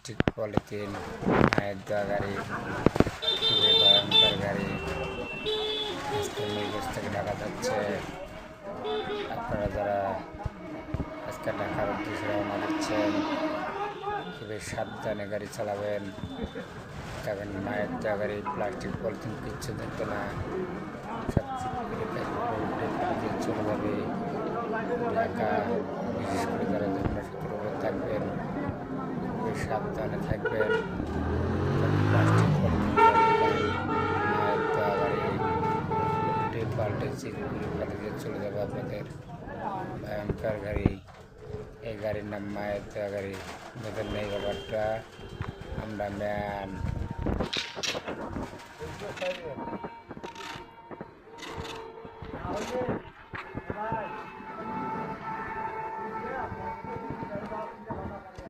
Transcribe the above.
Plastic polythene, মায়ের দেওয়া গাড়ি, খুবই ভয়ঙ্কর গাড়ি আজকে নিউজ থেকে দেখা যাচ্ছে। আপনারা যারা আজকে ঢাকার উদ্দেশ্যে রওনা দিচ্ছেন খুবই সাবধানে গাড়ি চালাবেন। দেখেন মায়ের দেওয়া গাড়ি, প্লাস্টিক পলিথিন কিচ্ছু দেখতে না, সব দিয়ে চলে যাবে ঢাকা। বিশেষ করে যারা যমুনা সেতুর উপরে থাকবেন খুবই সাবধানে থাকবেন। প্লাস্টিক পলিথিন মায়ের দেওয়া গাড়ি উল্টে পাল্টে চিরপুরি ফেলে দিয়ে চলে যাবে আপনাদের। ভয়ঙ্কর গাড়ি, এই গাড়ির নাম মায়ের দেওয়া গাড়ি। যাদের নেই ব্যাপারটা, আমরা ম্যান।